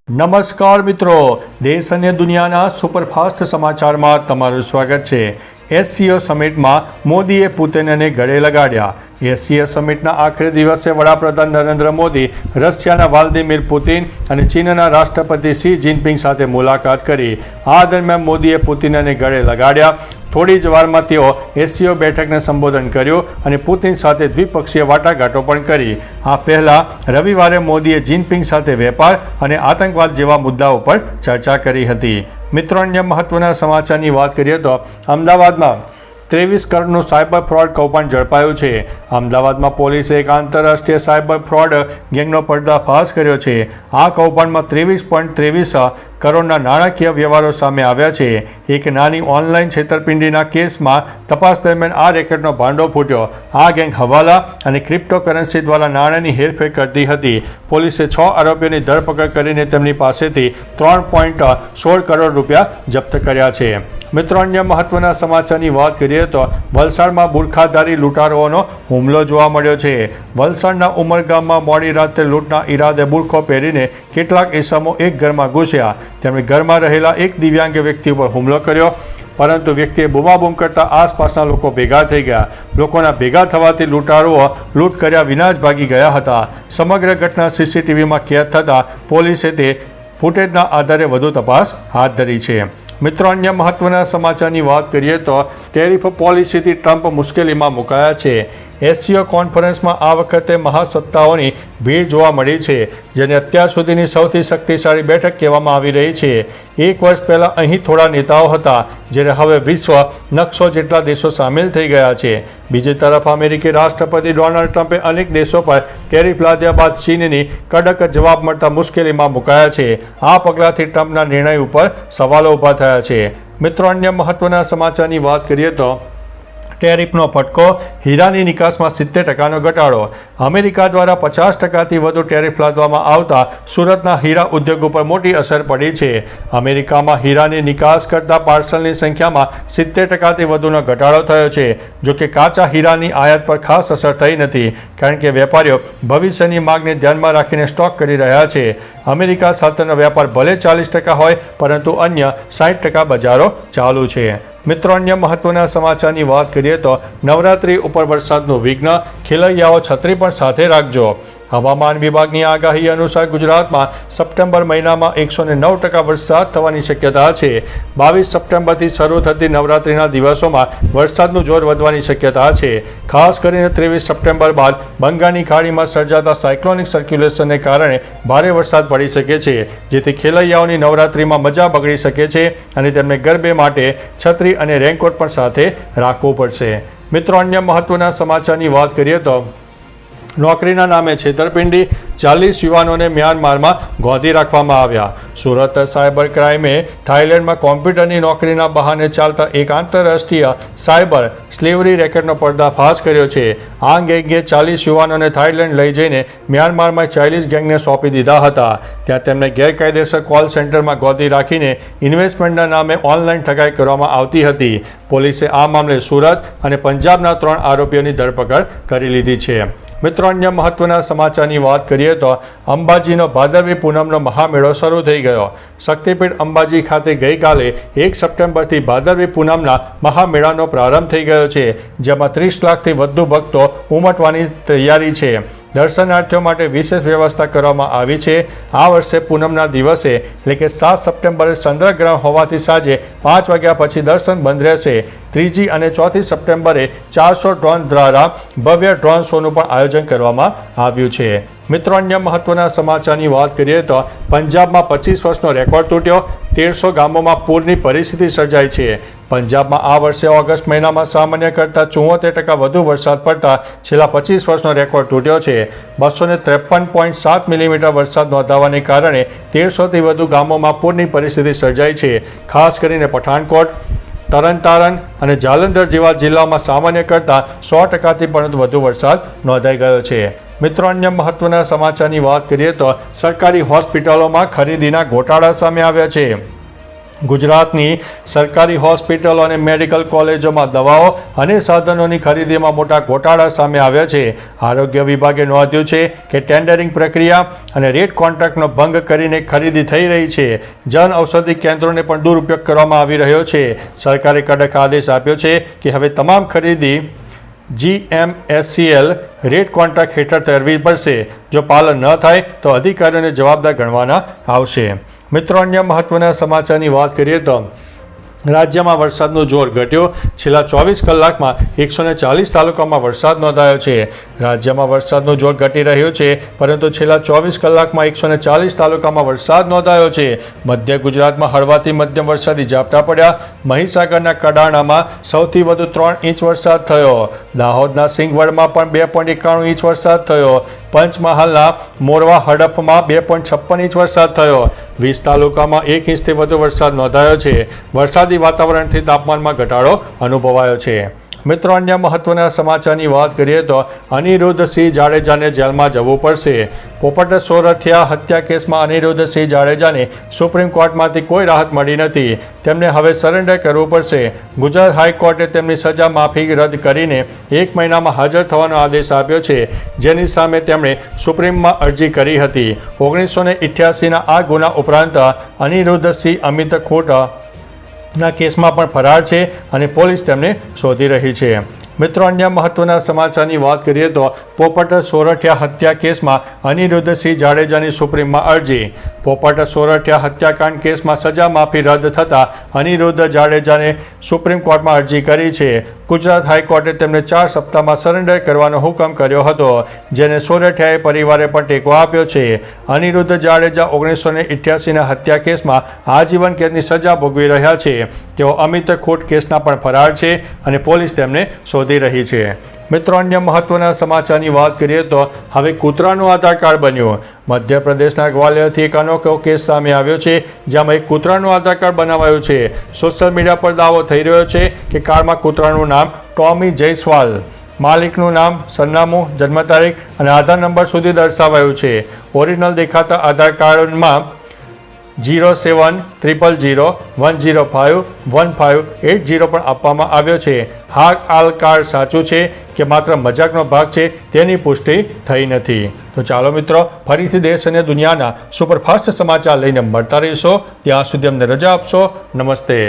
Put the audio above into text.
નમસ્કાર મિત્રો, દેશ અને દુનિયાના સુપરફાસ્ટ સમાચારમાં તમારું સ્વાગત છે। એસસીઓ સમિટમાં મોદીએ પુતિનને ગળે લગાડ્યા। એસસીઓ સમિટના આખરી દિવસે વડાપ્રધાન નરેન્દ્ર મોદી રશિયાના વ્લાદિમીર પુતિન અને ચીનના રાષ્ટ્રપતિ શી જિનપિંગ સાથે મુલાકાત કરી। આ દરમિયાન મોદીએ પુતિનને ગળે લગાડ્યા। થોડી જ વારમાં તેઓ એસસીઓ બેઠકને સંબોધન કર્યું અને પુતિન સાથે દ્વિપક્ષીય વાટાઘાટો પણ કરી। આ પહેલા રવિવારે મોદીએ જિનપિંગ સાથે વેપાર અને આતંકવાદ જેવા મુદ્દાઓ પર ચર્ચા કરી હતી। મિત્રો, અન્ય મહત્વના સમાચારની વાત કરીએ તો અમદાવાદમાં 23 કરોડનું સાયબર ફ્રોડ કૌભાંડ ઝડપાયું છે। અમદાવાદમાં પોલીસે એક આંતરરાષ્ટ્રીય સાયબર ફ્રોડ ગેંગનો પર્દાફાશ કર્યો છે। આ કૌભાંડમાં 23.23 કરોડના નાણાકીય વ્યવહારો સામે આવ્યા છે। એક નાની ઓનલાઈન છેતરપિંડીના કેસમાં તપાસ દરમિયાન આ રેકેટનો ભાંડો ફૂટ્યો। આ ગેંગ હવાલા અને ક્રિપ્ટોકરન્સી દ્વારા નાણાંની હેરફેર કરતી હતી। પોલીસે 6 આરોપીઓની ધરપકડ કરીને તેમની પાસેથી 3.16 કરોડ રૂપિયા જપ્ત કર્યા છે। મિત્રો, અન્ય મહત્વના સમાચારની વાત કરીએ તો વલસાડમાં બુરખાધારી લૂંટારુઓનો હુમલો જોવા મળ્યો છે। વલસાડના ઉમરગામમાં મોડી રાત્રે લૂંટના ઈરાદે બુરખો પહેરીને કેટલાક ઇસમો એક ઘરમાં ઘૂસ્યા। તેમણે ઘરમાં રહેલા એક દિવ્યાંગ વ્યક્તિ ઉપર હુમલો કર્યો, પરંતુ વ્યક્તિએ બૂમાબૂમ કરતા આસપાસના લોકો ભેગા થઈ ગયા। લોકોના ભેગા થવાથી લૂંટારુઓ લૂંટ કર્યા વિના જ ભાગી ગયા હતા। સમગ્ર ઘટના સીસીટીવીમાં કેદ થતાં પોલીસે તે ફૂટેજના આધારે વધુ તપાસ હાથ ધરી છે। મિત્રો, અન્ય મહત્વના સમાચારની વાત કરીએ તો ટેરિફ પોલિસીથી ટ્રમ્પ મુશ્કેલીમાં મુકાયા છે। એસસીઓ કોન્ફરન્સમાં આ વખતે મહાસત્તાઓની ભીડ જોવા મળી છે, જેને અત્યાર સુધીની સૌથી શક્તિશાળી બેઠક કહેવામાં આવી રહી છે। એક વર્ષ પહેલાં અહીં થોડા નેતાઓ હતા, જ્યારે હવે વિશ્વ નકશો જેટલા દેશો સામેલ થઈ ગયા છે। બીજી તરફ અમેરિકી રાષ્ટ્રપતિ ડોનાલ્ડ ટ્રમ્પે અનેક દેશો પર ટેરિફ લાદ્યા બાદ ચીનની કડક જવાબ મળતા મુશ્કેલીમાં મુકાયા છે। આ પગલાંથી ટ્રમ્પના નિર્ણય ઉપર સવાલો ઊભા થયા છે। મિત્રો, અન્ય મહત્વના સમાચારની વાત કરીએ તો ટેરિફનો ફટકો, હીરાની નિકાસમાં 70%નો ઘટાડો। અમેરિકા દ્વારા 50%થી વધુ ટેરિફ લાદવામાં આવતા સુરતના હીરા ઉદ્યોગ ઉપર મોટી અસર પડી છે। અમેરિકામાં હીરાની નિકાસ કરતા પાર્સલની સંખ્યામાં 70%થી વધુનો ઘટાડો થયો છે। જોકે કાચા હીરાની આયાત પર ખાસ અસર થઈ નથી, કારણ કે વેપારીઓ ભવિષ્યની માંગને ધ્યાનમાં રાખીને સ્ટોક કરી રહ્યા છે। અમેરિકા સાથેનો વેપાર ભલે 40% હોય, પરંતુ અન્ય 60% બજારો ચાલુ છે। મિત્રો, અન્ય મહત્વના સમાચારની વાત કરીએ તો નવરાત્રિ ઉપર વરસાદનું વિઘ્ન, ખેલૈયાઓ છત્રી પણ સાથે રાખજો। હવામાન વિભાગની આગાહી અનુસાર ગુજરાતમાં સપ્ટેમ્બર મહિનામાં 109% વરસાદ થવાની શક્યતા છે। 22 સપ્ટેમ્બરથી શરૂ થતી નવરાત્રિના દિવસોમાં વરસાદનું જોર વધવાની શક્યતા છે। ખાસ કરીને 23 સપ્ટેમ્બર બાદ બંગાળની ખાડીમાં સર્જાતા સાયક્લોનિક સર્ક્યુલેશનને કારણે ભારે વરસાદ પડી શકે છે, જેથી ખેલૈયાઓની નવરાત્રિમાં મજા બગડી શકે છે અને તેમને ગરબે માટે છત્રી અને રેનકોટ પણ સાથે રાખવું પડશે। મિત્રો, અન્ય મહત્વના સમાચારની વાત કરીએ તો નોકરીના નામે છેતરપિંડી, 40 યુવાનોને મ્યાનમારમાં ગોંધી રાખવામાં આવ્યા। સુરત સાયબર ક્રાઇમે થાઇલેન્ડમાં કોમ્પ્યુટરની નોકરીના બહાને ચાલતા એક આંતરરાષ્ટ્રીય સાયબર સ્લેવરી રેકેટનો પર્દાફાશ કર્યો છે। આ ગેંગે 40 યુવાનોને થાઇલેન્ડ લઈ જઈને મ્યાનમારમાં ચાઇનીઝ ગેંગને સોંપી દીધા હતા। ત્યાં તેમને ગેરકાયદેસર કોલ સેન્ટરમાં ગોંધી રાખીને ઇન્વેસ્ટમેન્ટના નામે ઓનલાઈન ઠગાઈ કરવામાં આવતી હતી। પોલીસે આ મામલે સુરત અને પંજાબના 3 આરોપીઓની ધરપકડ કરી લીધી છે। મિત્રો, અન્ય મહત્વના સમાચારની વાત કરીએ તો અંબાજીનો ભાદરવી પૂનમનો મહામેળો શરૂ થઈ ગયો। શક્તિપીઠ અંબાજી ખાતે ગઈકાલે 1 સપ્ટેમ્બરથી ભાદરવી પૂનમના મહામેળાનો પ્રારંભ થઈ ગયો છે, જેમાં 30 લાખથી વધુ ભક્તો ઉમટવાની તૈયારી છે। દર્શનાર્થીઓ માટે વિશેષ વ્યવસ્થા કરવામાં આવી છે। આ વર્ષે પૂનમના દિવસે એટલે કે 7 સપ્ટેમ્બરે ચંદ્રગ્રહણ હોવાથી સાંજે 5 વાગ્યા પછી દર્શન બંધ રહેશે। 3જી અને 4થી સપ્ટેમ્બરે 400 ડ્રોન દ્વારા ભવ્ય ડ્રોન શોનું પણ આયોજન કરવામાં આવ્યું છે। મિત્રો, અન્ય મહત્વના સમાચારની વાત કરીએ તો પંજાબમાં 25 વર્ષનો રેકોર્ડ તૂટ્યો। 1300 ગામોમાં પૂરની પરિસ્થિતિ સર્જાઈ છે। પંજાબમાં આ વર્ષે ઓગસ્ટ મહિનામાં સામાન્ય કરતાં 74% વધુ વરસાદ પડતા છેલ્લા 25 વર્ષનો રેકોર્ડ તૂટ્યો છે। 253.7 મિલીમીટર વરસાદ નોંધાવાને કારણે 1300થી વધુ ગામોમાં પૂરની પરિસ્થિતિ સર્જાઈ છે। ખાસ કરીને પઠાણકોટ, તરનતારન અને જાલંધર જેવા જિલ્લાઓમાં સામાન્ય કરતાં 100%થી પણ વધુ વરસાદ નોંધાઈ ગયો છે। મિત્રો, અન્ય મહત્વના સમાચારની વાત કરીએ તો સરકારી હોસ્પિટલોમાં ખરીદીના ગોટાળા સામે આવ્યા છે। ગુજરાતની સરકારી હોસ્પિટલો અને મેડિકલ કોલેજોમાં દવાઓ અને સાધનોની ખરીદીમાં મોટા ગોટાળા સામે આવ્યા છે. આરોગ્ય વિભાગે નોંધ્યું છે કે ટેન્ડરિંગ પ્રક્રિયા અને રેટ કોન્ટ્રાક્ટનો ભંગ કરીને ખરીદી થઈ રહી છે. જન ઔષધિ કેન્દ્રોને પણ દુરુપયોગ કરવામાં આવી રહ્યો છે. સરકારે કડક આદેશ આપ્યો છે કે હવે તમામ ખરીદી GMSCL રેટ કોન્ટ્રાક્ટ હેઠળ કરવી પડશે. જો પાલન ન થાય તો અધિકારીઓને જવાબદાર ગણવાના આવશે. મિત્રો, અન્ય મહત્વના સમાચારની વાત કરીએ તો રાજ્યમાં વરસાદનો જોર ઘટ્યો. છેલ્લા 24 કલાકમાં 140 તાલુકામાં વરસાદ નોંધાયો છે. રાજ્યમાં વરસાદનો જોર ઘટી રહ્યો છે, પરંતુ છેલ્લા 24 કલાકમાં 140 તાલુકામાં વરસાદ નોંધાયો છે. મધ્ય ગુજરાતમાં હળવાથી મધ્યમ વરસાદી ઝાપટા પડ્યા. મહીસાગરના કડાણામાં સૌથી વધુ 3 ઇંચ વરસાદ થયો. દાહોદના સિંગવડમાં પણ 2.91 ઇંચ વરસાદ થયો. પંચમહાલના મોરવા હડફમાં 2.56 ઇંચ વરસાદ થયો. 20 તાલુકામાં 1 ઇંચથી વધુ વરસાદ નોંધાયો છે. વરસાદી વાતાવરણથી તાપમાનમાં ઘટાડો અનુભવાયો છે. મિત્રો, અન્ય મહત્વના સમાચારની વાત કરીએ તો અનિરુદ્ધસિંહ જાડેજાને જેલમાં જવું પડશે. પોપટ સોરઠિયા હત્યા કેસમાં અનિરુદ્ધસિંહ જાડેજાને સુપ્રીમ કોર્ટમાંથી કોઈ રાહત મળી નથી. તેમને હવે સરેન્ડર કરવું પડશે. ગુજરાત હાઈકોર્ટે તેમની સજા માફી રદ કરીને 1 મહિનામાં હાજર થવાનો આદેશ આપ્યો છે, જેની સામે તેમણે સુપ્રીમમાં અરજી કરી હતી. 1988ના આ ગુના ઉપરાંત અનિરુદ્ધસિંહ અમિત ખોટ ના કેસમાં પણ ફરાર છે અને પોલીસ તેમને શોધી રહી છે. મિત્રો, અન્ય મહત્વના સમાચારની વાત કરીએ તો પોપટ સોરઠિયા હત્યા કેસમાં અનિરુદ્ધસિંહ જાડેજાની સુપ્રીમમાં અરજી. પોપટ સોરઠિયા હત્યાકાંડ કેસમાં સજા માફી રદ થતાં અનિરુદ્ધ જાડેજાને સુપ્રીમ કોર્ટમાં અરજી કરી છે. ગુજરાત હાઈકોર્ટે તેમને 4 સપ્તાહમાં સરેન્ડર કરવાનો હુકમ કર્યો હતો, જેને સોરઠિયાએ પરિવારે પણ ટેકો આપ્યો છે. અનિરુદ્ધ જાડેજા 1988ના હત્યા કેસમાં આજીવન કેદની સજા ભોગવી રહ્યા છે. તેઓ અમિત ખોટ કેસના પણ ફરાર છે અને પોલીસ તેમને શોધી રહી છે. મિત્રો, અન્ય મહત્વના સમાચારની વાત કરીએ તો હવે કૂતરાનું આધાર કાર્ડ બન્યું. મધ્યપ્રદેશના ગ્વાલિયરથી એક અનોખો કેસ સામે આવ્યો છે, જેમાં એક કૂતરાનું આધાર કાર્ડ બનાવાયું છે. સોશિયલ મીડિયા પર દાવો થઈ રહ્યો છે કે કાર્ડમાં કૂતરાનું નામ ટોમી જયસ્વાલ, માલિકનું નામ, સરનામું, જન્મ તારીખ અને આધાર નંબર સુધી દર્શાવાયું છે. ઓરિજિનલ દેખાતા આધાર કાર્ડમાં 07001051580 પણ આપવામાં આવ્યો છે. આ કાર્ડ સાચું છે કે માત્ર મજાકનો ભાગ છે તેની પુષ્ટિ થઈ નથી. તો ચાલો મિત્રો, ફરીથી દેશ અને દુનિયાના સુપરફાસ્ટ સમાચાર લઈને મળતા રહીશો. ત્યાં સુધી અમને રજા આપશો. નમસ્તે.